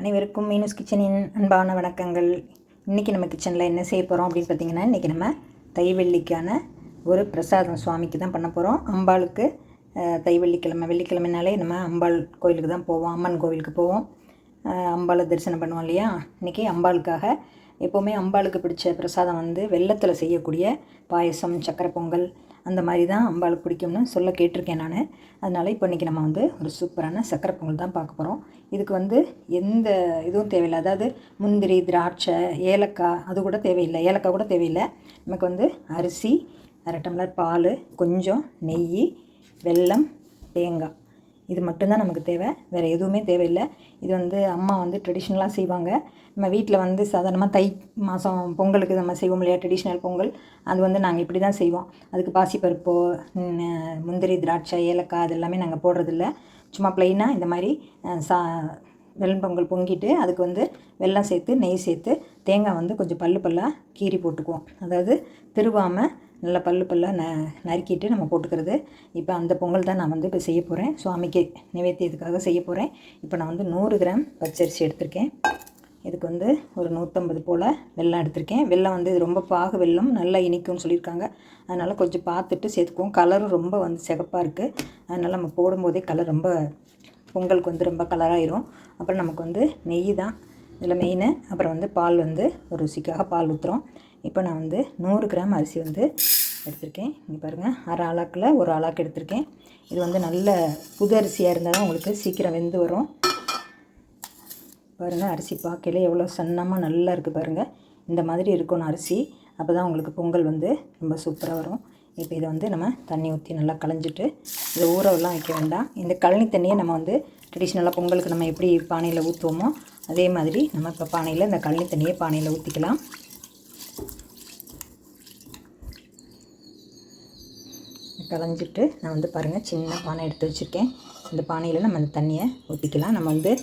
அனைவருக்கும் மீனூஸ் கிச்சனின் அன்பான வணக்கங்கள். இன்றைக்கி நம்ம கிச்சனில் என்ன செய்ய போகிறோம் அப்படின்னு பார்த்திங்கன்னா, இன்றைக்கி நம்ம தைவெள்ளிக்கான ஒரு பிரசாதம் சுவாமிக்கு தான் பண்ண போகிறோம். அம்பாளுக்கு வெள்ளிக்கிழமைனாலே நம்ம அம்பாள் கோயிலுக்கு தான் போவோம், அம்மன் கோவிலுக்கு போவோம், அம்பாளை தரிசனம் பண்ணுவோம் இல்லையா. இன்றைக்கி அம்பாளுக்காக எப்போவுமே அம்பாளுக்கு பிடிச்ச பிரசாதம் வெல்லத்தில் செய்யக்கூடிய பாயசம், சக்கரை பொங்கல் அந்த மாதிரி தான் அம்பாளுக்கு பிடிக்கும்னு சொல்ல கேட்டிருக்கேன் நான். அதனால் இப்போ இன்றைக்கி நம்ம ஒரு சூப்பரான சக்கரை பொங்கல் தான் பார்க்க போகிறோம். இதுக்கு எந்த இதுவும் தேவையில்லை. அதாவது முந்திரி, திராட்சை, ஏலக்காய் அது கூட தேவையில்லை, ஏலக்காய் கூட தேவையில்லை. நமக்கு அரிசி, 1/2 டம்ளர் பால், கொஞ்சம் நெய், வெல்லம், தேங்காய், இது மட்டும்தான் நமக்கு தேவை. வேறு எதுவுமே தேவையில்லை. இது அம்மா ட்ரெடிஷ்னலாக செய்வாங்க. நம்ம வீட்டில் சாதாரணமாக தை மாதம் பொங்கலுக்கு நம்ம செய்வோம் இல்லையா, ட்ரெடிஷ்னல் பொங்கல். அது நாங்கள் இப்படி தான் செய்வோம். அதுக்கு பாசிப்பருப்போ, முந்திரி, திராட்சை, ஏலக்காய் அது எல்லாமே நாங்கள் போடுறதில்ல. சும்மா ப்ளைனாக இந்த மாதிரி வெல்லம் பொங்கல் பொங்கிட்டு அதுக்கு வெல்லம் சேர்த்து, நெய் சேர்த்து, தேங்காய் கொஞ்சம் பல்லாக கீறி போட்டுக்குவோம். அதாவது திருவாமல் நல்லா பல்லாக நறுக்கிட்டு நம்ம போட்டுக்கிறது. இப்போ அந்த பொங்கல் தான் நான் இப்போ செய்ய போகிறேன். சுவாமிக்கு நிவேத்தியத்துக்காக செய்ய போகிறேன். இப்போ நான் 100 கிராம் பச்சரிசி எடுத்திருக்கேன். இதுக்கு ஒரு 150 போல் வெல்லம் எடுத்திருக்கேன். வெல்லம் இது ரொம்ப பாகு வெல்லம், நல்லா இனிக்கும்னு சொல்லியிருக்காங்க. அதனால் கொஞ்சம் பார்த்துட்டு சேர்த்துக்குவோம். கலரும் ரொம்ப சிகப்பாக இருக்குது. அதனால் நம்ம போடும்போதே கலர் ரொம்ப பொங்கலுக்கு ரொம்ப கலராகிடும். அப்புறம் நமக்கு நெய் தான் இதில் மெயின். அப்புறம் பால் ஒரு ருசிக்காக பால் ஊற்றுறோம். இப்போ நான் 100 கிராம் அரிசி எடுத்திருக்கேன். இங்கே பாருங்கள், 1/2 ஆளாக்கில் 1 ஆளாக்கு எடுத்திருக்கேன். இது நல்ல புது அரிசியாக இருந்தால் தான் உங்களுக்கு சீக்கிரம் வெந்து வரும். பாருங்கள், அரிசி பார்க்கல எவ்வளோ சன்னமாக நல்லா இருக்குது பாருங்கள். இந்த மாதிரி இருக்கணும் அரிசி. அப்போ தான் உங்களுக்கு பொங்கல் ரொம்ப சூப்பராக வரும். இப்போ இதை நம்ம தண்ணி ஊற்றி நல்லா களைஞ்சிட்டு, இதை ஊறவெல்லாம் வைக்க வேண்டாம். இந்த கழனி தண்ணியை நம்ம ட்ரெடிஷ்னலாக பொங்கலுக்கு நம்ம எப்படி பானையில் ஊற்றுவோமோ அதே மாதிரி நம்ம இப்போ பானையில் இந்த கழனி தண்ணியை பானையில் ஊற்றிக்கலாம். களைஞ்சிட்டு நான் பாருங்கள், சின்ன பானை எடுத்து வச்சுருக்கேன். இந்த பானையில் நம்ம அந்த தண்ணியை ஊற்றிக்கலாம். நம்ம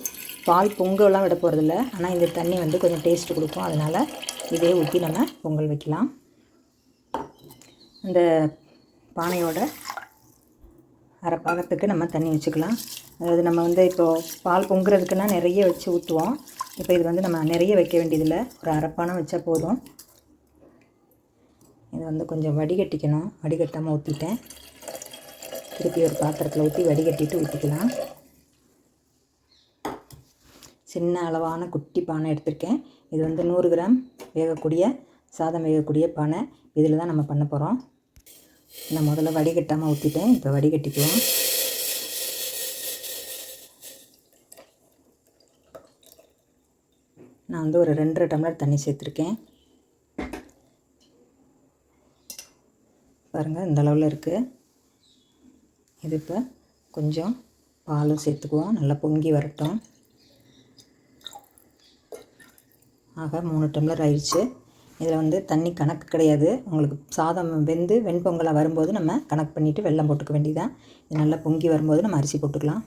பால் பொங்கலாம் விட போகிறதில்ல. ஆனால் இந்த தண்ணி கொஞ்சம் டேஸ்ட்டு கொடுக்கும். அதனால் இதே ஊற்றி நம்ம பொங்கல் வைக்கலாம். அந்த பானையோட அரை பாகத்துக்கு நம்ம தண்ணி வச்சுக்கலாம். அதாவது நம்ம இப்போது பால் பொங்குறதுக்குன்னா நிறைய வச்சு ஊற்றுவோம். இப்போ இது நம்ம நிறைய வைக்க வேண்டியதில்லை, ஒரு அரைப்பானை வச்சா போதும். இது கொஞ்சம் வடிகட்டிக்கணும். வடிகட்டாமல் ஊற்றிட்டேன். திருப்பி ஒரு பாத்திரத்தில் ஊற்றி வடிகட்டிட்டு ஊற்றிக்கலாம். சின்ன அளவான குட்டி பானை எடுத்திருக்கேன். இது 100 கிராம் வேகக்கூடிய சாதம் வேகக்கூடிய பானை. இதில் தான் நம்ம பண்ண போகிறோம். நான் முதல்ல வடிகட்டாமல் ஊற்றிட்டேன். இப்போ வடிகட்டிக்குவோம். நான் ஒரு 2.5 டம்ளர் தண்ணி சேர்த்துருக்கேன். பாருங்கள், இந்த அளவில் இருக்குது. இது இப்போ கொஞ்சம் பாலும் சேர்த்துக்குவோம். நல்லா பொங்கி வரட்டும். ஆக 3 டம்ளர் ஆயிடுச்சு. இதில் தண்ணி கணக்கு கிடையாது. உங்களுக்கு சாதம் வெந்து வெண்பொங்கலாக வரும்போது நம்ம கணக்கு பண்ணிவிட்டு வெல்லம் போட்டுக்க வேண்டியதான். இது நல்லா பொங்கி வரும்போது நம்ம அரிசி போட்டுக்கலாம்.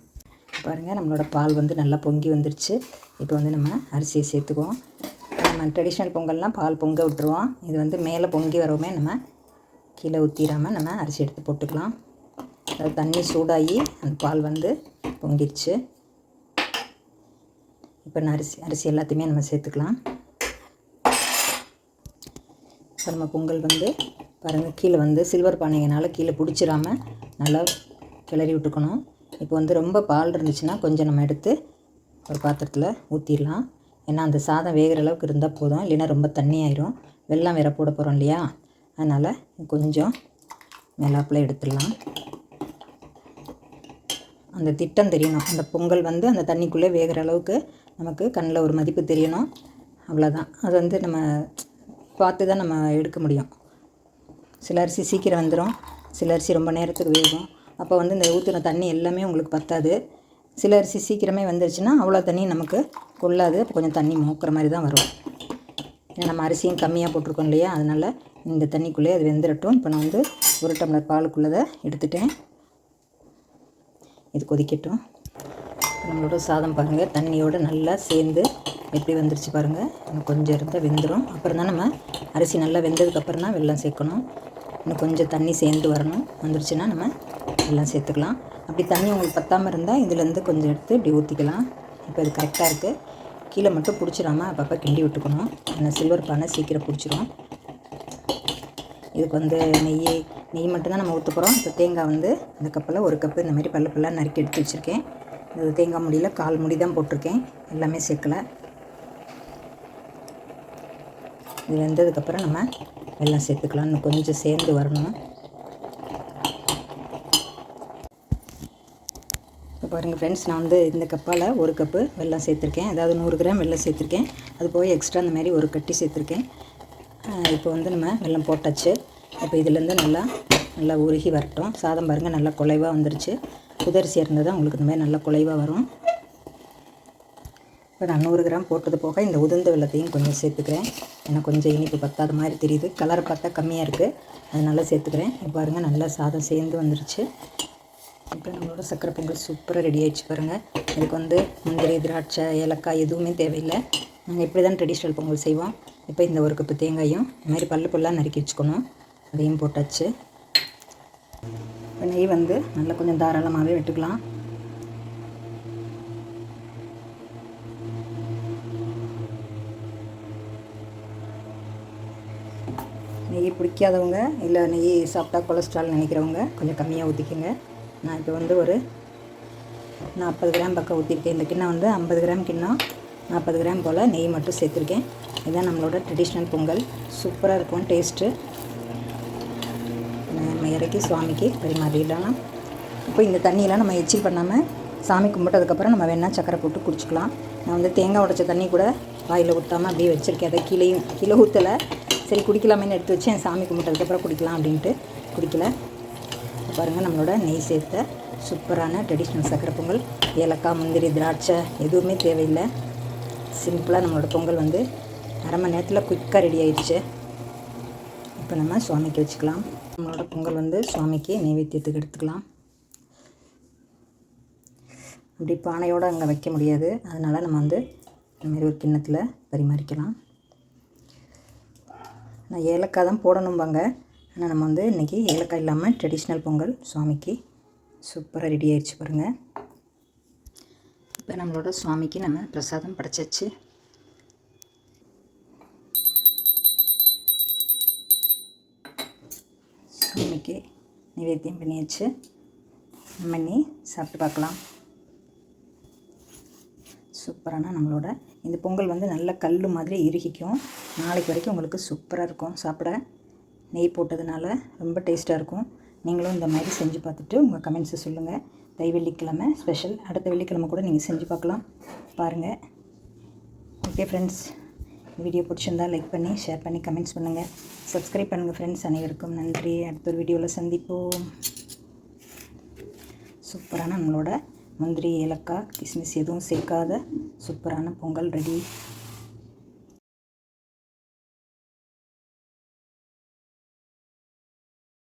பாருங்கள், நம்மளோட பால் நல்லா பொங்கி வந்துருச்சு. இப்போ நம்ம அரிசியை சேர்த்துக்குவோம். நம்ம ட்ரெடிஷ்னல் பொங்கல்னால் பால் பொங்க விட்டுருவோம். இது மேலே பொங்கி வரவுமே நம்ம கீழே ஊற்றிடாமல் நம்ம அரிசி எடுத்து போட்டுக்கலாம். அது தண்ணி சூடாகி அந்த பால் பொங்கிடுச்சு. இப்போ நான் அரிசி எல்லாத்தையுமே நம்ம சேர்த்துக்கலாம். இப்போ நம்ம பொங்கல் பாருங்கள், கீழே சில்வர் பானைங்கனால கீழே பிடிச்சிடாமல் நல்லா கிளறி விட்டுக்கணும். இப்போ ரொம்ப பால் இருந்துச்சுன்னா கொஞ்சம் நம்ம எடுத்து ஒரு பாத்திரத்தில் ஊற்றிடலாம். ஏன்னா அந்த சாதம் வேகிற அளவுக்கு இருந்தால் போதும், இல்லைன்னா ரொம்ப தண்ணி ஆயிரும். வெல்லம் வேற போட போகிறோம் இல்லையா, அதனால் கொஞ்சம் மேலாப்பில் எடுத்துடலாம். அந்த திட்டம் தெரியணும். அந்த பொங்கல் அந்த தண்ணிக்குள்ளே வேகிற அளவுக்கு நமக்கு கண்ணில் ஒரு மதிப்பு தெரியணும். அவ்வளோதான். அது நம்ம பார்த்து தான் நம்ம எடுக்க முடியும். சில அரிசி சீக்கிரம் வந்துடும், சில அரிசி ரொம்ப நேரத்துக்கு வேகும். அப்போ இந்த ஊற்றின தண்ணி எல்லாமே உங்களுக்கு பத்தாது. சில அரிசி சீக்கிரமே வந்துருச்சுன்னா அவ்வளோ தண்ணி நமக்கு கொள்ளாது. அப்போ கொஞ்சம் தண்ணி மோக்கிற மாதிரி தான் வரும். ஏன்னா நம்ம அரிசியும் கம்மியாக போட்டிருக்கோம் இல்லையா, அதனால் இந்த தண்ணிக்குள்ளே அது வெந்துடட்டும். இப்போ நான் 1 டம்ளர் பாலுக்குள்ளதை எடுத்துட்டேன். இது கொதிக்கட்டும். நம்மளோட சாதம் பாருங்கள், தண்ணியோடு நல்லா சேர்ந்து எப்படி வந்துருச்சு பாருங்கள். இன்னும் கொஞ்சம் இருந்தால் வெந்துடும். அப்புறம் தான் நம்ம அரிசி நல்லா வெந்ததுக்கப்புறம் தான் வெல்லம் சேர்க்கணும். இன்னும் கொஞ்சம் தண்ணி சேர்ந்து வரணும். வந்துருச்சுன்னா நம்ம வெல்லம் சேர்த்துக்கலாம். அப்படி தண்ணி உங்களுக்கு பத்தாமல் இருந்தால் இதுலேருந்து கொஞ்சம் எடுத்து இப்படி ஊற்றிக்கலாம். இப்போ இது கரெக்டாக இருக்குது. கீழே மட்டும் பிடிச்சிடாமல் அப்பப்போ கிண்டி விட்டுக்கணும். அந்த சில்வர் பானை சீக்கிரம் பிடிச்சிரும். இதுக்கு வந்து நெய் மட்டும்தான் நம்ம ஊற்ற போகிறோம். இப்போ தேங்காய் வந்து இந்த கப்பில் 1 கப்பு இந்த மாதிரி பல்லாக நறுக்கி எடுத்து வச்சுருக்கேன். இது தேங்காய் முடியில் 1/4 முடி தான் போட்டிருக்கேன், எல்லாமே சேர்க்கலை. இது வெந்ததுக்கப்புறம் நம்ம வெல்லம் சேர்த்துக்கலாம். இன்னும் கொஞ்சம் சேர்ந்து வரணும். இப்போ பாருங்கள் ஃப்ரெண்ட்ஸ், நான் வந்து இந்த கப்பால் 1 கப்பு வெல்லம் சேர்த்துருக்கேன். அதாவது 100 கிராம் வெல்லம் சேர்த்துருக்கேன். அது போய் எக்ஸ்ட்ரா இந்த மாதிரி ஒரு கட்டி சேர்த்துருக்கேன். இப்போ வந்து நம்ம வெல்லம் போட்டாச்சு. இப்போ இதுலேருந்து நல்லா உருகி வரட்டும். சாதம் பாருங்கள் நல்லா குலைவாக வந்துருச்சு. புதரிசியாக இருந்தால் தான் உங்களுக்கு இந்த மாதிரி நல்லா குலைவாக வரும். இப்போ நான் 100 கிராம் போட்டது போக இந்த உதிர்ந்த வெல்லத்தையும் கொஞ்சம் சேர்த்துக்கிறேன். ஏன்னா கொஞ்சம் இனிப்பு பத்தாத மாதிரி தெரியுது. கலரை பார்த்தா கம்மியாக இருக்குது, அதனால சேர்த்துக்கிறேன். இப்போ பாருங்கள் நல்லா சாதம் சேர்ந்து வந்துருச்சு. இப்போ நம்மளோட சக்கரை பொங்கல் சூப்பராக ரெடி ஆகிடுச்சு பாருங்கள். இதுக்கு வந்து முந்திரி, திராட்சை, ஏலக்காய் எதுவுமே தேவையில்லை. நாங்கள் இப்படி தான் ட்ரெடிஷ்னல் பொங்கல் செய்வோம். இப்போ இந்த 1 கப்பு தேங்காயும் இந்த மாதிரி பல்லாக நறுக்கி வச்சுக்கணும். அதையும் போட்டாச்சு. இப்போ நெய் வந்து நல்லா கொஞ்சம் தாராளமாகவே விட்டுக்கலாம். நெய் பிடிக்காதவங்க இல்லை நெய் சாப்பிட்டா கொலஸ்ட்ரால் நினைக்கிறவங்க கொஞ்சம் கம்மியாக ஊற்றிக்கோங்க. நான் இப்போ வந்து ஒரு 40 கிராம் பக்கம் ஊற்றிருக்கேன். இந்த கிண்ணம் வந்து 50 கிராம் கிண்ணம், 40 கிராம் போல் நெய் மட்டும் சேர்த்துருக்கேன். இதுதான் நம்மளோட ட்ரெடிஷ்னல் பொங்கல். சூப்பராக இருக்கும் டேஸ்ட்டு. நம்ம இறக்கி சுவாமிக்கு பரிமாறிடலாம். இப்போ இந்த தண்ணியெலாம் நம்ம எச்சில் பண்ணாமல் சாமி கும்பிட்டதுக்கப்புறம் நம்ம வேணால் சக்கரை போட்டு குடிச்சிக்கலாம். நான் வந்து தேங்காய் உடைச்ச தண்ணி கூட வாயில் ஊற்றாமல் அப்படியே வச்சுருக்கேன். அதை கீழே ஊற்றலை. சரி குடிக்கலாமேன்னு எடுத்து வச்சேன். சாமி கும்பிட்டதுக்கப்புறம் குடிக்கலாம் அப்படின்ட்டு குடிக்கல. பாருங்கள், நம்மளோட நெய் சேர்த்த சூப்பரான ட்ரெடிஷ்னல் சக்கரை பொங்கல். ஏலக்காய், முந்திரி, திராட்சை எதுவுமே தேவையில்லை. சிம்பிளாக நம்மளோட பொங்கல் வந்து அரை மணி நேரத்தில் குயிக்காக ரெடி ஆயிடுச்சு. இப்போ நம்ம சுவாமிக்கு வச்சுக்கலாம். நம்மளோட பொங்கல் வந்து சுவாமிக்கு நைவேத்தியத்துக்கு எடுத்துக்கலாம். அப்படி பானையோடு அங்கே வைக்க முடியாது, அதனால் நம்ம வந்து இந்தமாரி ஒரு கிண்ணத்தில் பரிமாறிக்கலாம். நான் ஏலக்காய் தான் போடணும்பாங்க, ஆனால் நம்ம வந்து இன்றைக்கி ஏலக்காய் இல்லாமல் ட்ரெடிஷ்னல் பொங்கல் சுவாமிக்கு சூப்பராக ரெடி ஆயிடுச்சு பாருங்கள். இப்போ நம்மளோட சுவாமிக்கு நம்ம பிரசாதம் படைச்சாச்சு. சுவாமிக்கு நிவேத்தியம் பண்ணியாச்சு. நம்ம இன்னி சாப்பிட்டு பார்க்கலாம். சூப்பரான நம்மளோட இந்த பொங்கல் வந்து நல்ல கல் மாதிரி இறுகிக்கும். நாளைக்கு வரைக்கும் உங்களுக்கு சூப்பராக இருக்கும். சாப்பிட நெய் போட்டதுனால ரொம்ப டேஸ்ட்டாக இருக்கும். நீங்களும் இந்த மாதிரி செஞ்சு பார்த்துட்டு உங்கள் கமெண்ட்ஸை சொல்லுங்கள். வெள்ளிக்கிழமை ஸ்பெஷல். அடுத்த வெள்ளிக்கிழமை கூட நீங்கள் செஞ்சு பார்க்கலாம். பாருங்கள். ஓகே ஃப்ரெண்ட்ஸ், வீடியோ பிடிச்சிருந்தால் லைக் பண்ணி ஷேர் பண்ணி கமெண்ட்ஸ் பண்ணுங்கள். சப்ஸ்கிரைப் பண்ணுங்கள் ஃப்ரெண்ட்ஸ். அனைவருக்கும் நன்றி. அடுத்த ஒரு வீடியோவில் சந்திப்போம். சூப்பரான நம்மளோட முந்திரி, ஏலக்காய், கிஸ்மிஸ் எதுவும் சேர்க்காத சூப்பரான பொங்கல் ரெடி.